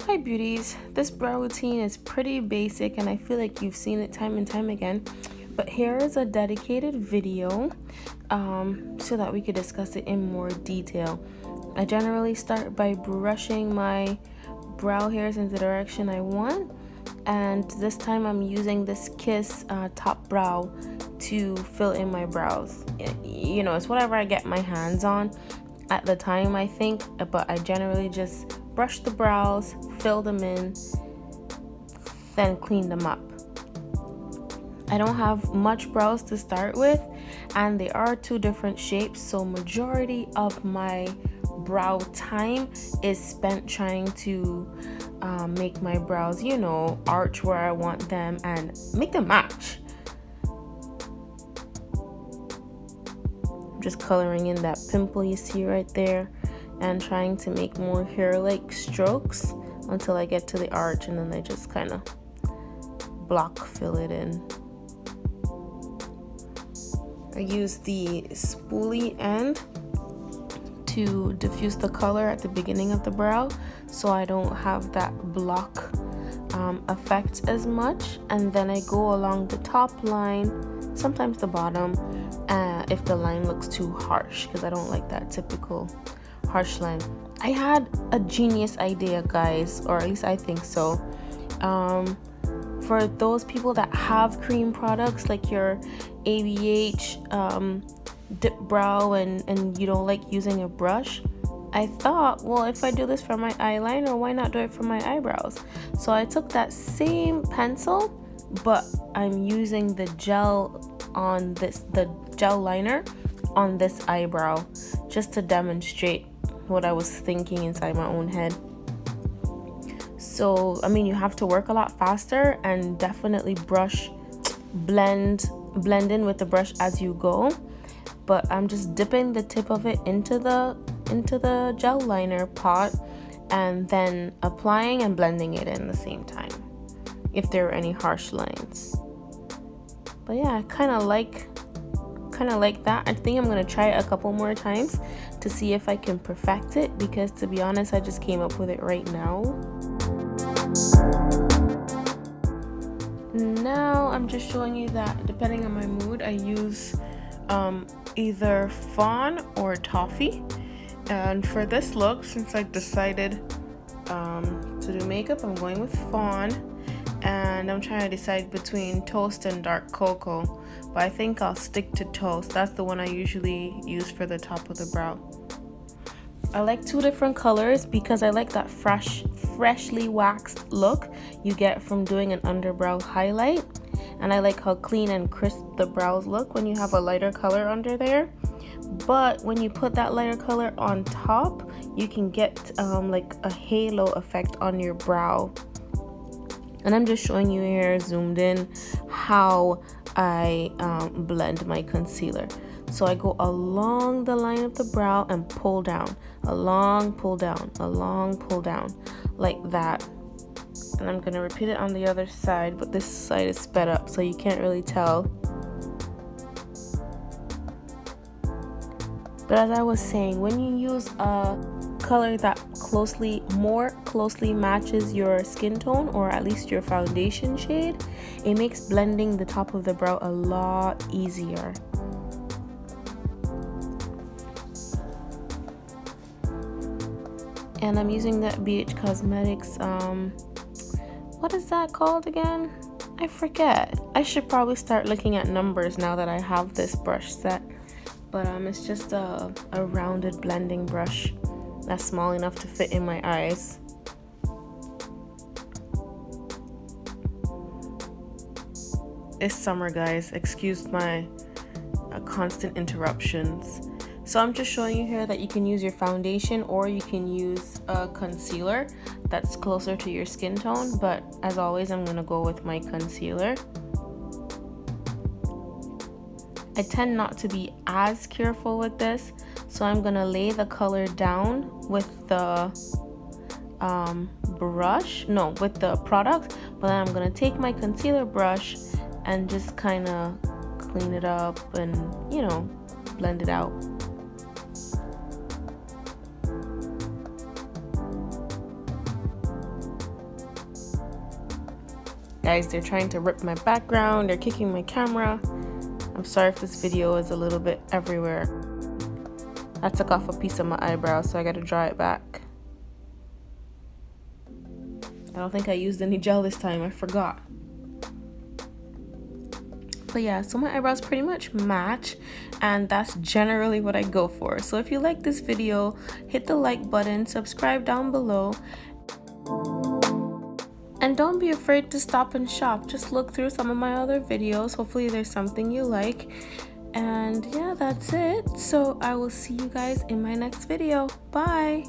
Hi beauties, this brow routine is pretty basic and I feel like you've seen it time and time again, but here is a dedicated video so that we could discuss it in more detail. I generally start by brushing my brow hairs in the direction I want, and this time I'm using this Kiss top brow to fill in my brows. You know, it's whatever I get my hands on at the time, I think, but I generally just brush the brows, fill them in, then clean them up. I don't have much brows to start with, and they are two different shapes, so majority of my brow time is spent trying to make my brows, you know, arch where I want them and make them match. I'm just coloring in that pimple you see right there and trying to make more hair-like strokes until I get to the arch, and then I just kind of block fill it in. I use the spoolie end to diffuse the color at the beginning of the brow so I don't have that block effect as much, and then I go along the top line, sometimes the bottom, if the line looks too harsh, because I don't like that typical harsh line. I had a genius idea, guys, or at least I think so. For those people that have cream products like your ABH dip brow and you don't like using a brush, I thought, well, if I do this for my eyeliner, why not do it for my eyebrows? So I took that same pencil, but I'm using the gel liner on this eyebrow just to demonstrate what I was thinking inside my own head. So I mean, you have to work a lot faster and definitely blend in with the brush as you go, but I'm just dipping the tip of it into the gel liner pot and then applying and blending it in the same time if there are any harsh lines. But yeah, I kind of like that. I think I'm gonna try it a couple more times to see if I can perfect it, because to be honest, I just came up with it right now. Now I'm just showing you that depending on my mood, I use either fawn or toffee. And for this look, since I decided to do makeup, I'm going with fawn, and I'm trying to decide between toast and dark cocoa, but I think I'll stick to toast. That's the one I usually use for the top of the brow. I like two different colors because I like that freshly waxed look you get from doing an underbrow highlight, and I like how clean and crisp the brows look when you have a lighter color under there. But when you put that lighter color on top, you can get like a halo effect on your brow. And I'm just showing you here, zoomed in, how I blend my concealer. So I go along the line of the brow and pull down, a long pull down, a long pull down, like that. And I'm gonna repeat it on the other side, but this side is sped up so you can't really tell. But as I was saying, when you use a color that more closely matches your skin tone, or at least your foundation shade, it makes blending the top of the brow a lot easier. And I'm using that BH Cosmetics, what is that called again? I forget. I should probably start looking at numbers now that I have this brush set. But it's just a rounded blending brush that's small enough to fit in my eyes. It's summer, guys. Excuse my constant interruptions. So I'm just showing you here that you can use your foundation or you can use a concealer that's closer to your skin tone, but as always, I'm gonna go with my concealer. I tend not to be as careful with this, so I'm gonna lay the color down with the with the product, but then I'm gonna take my concealer brush and just kind of clean it up and, you know, blend it out. Guys, they're trying to rip my background, they're kicking my camera. I'm sorry if this video is a little bit everywhere. I took off a piece of my eyebrow, so I gotta draw it back. I don't think I used any gel this time, I forgot. But yeah, so my eyebrows pretty much match, and that's generally what I go for. So if you like this video, hit the like button, subscribe down below, and don't be afraid to stop and shop. Just look through some of my other videos. Hopefully there's something you like. And yeah, that's it. So I will see you guys in my next video. Bye!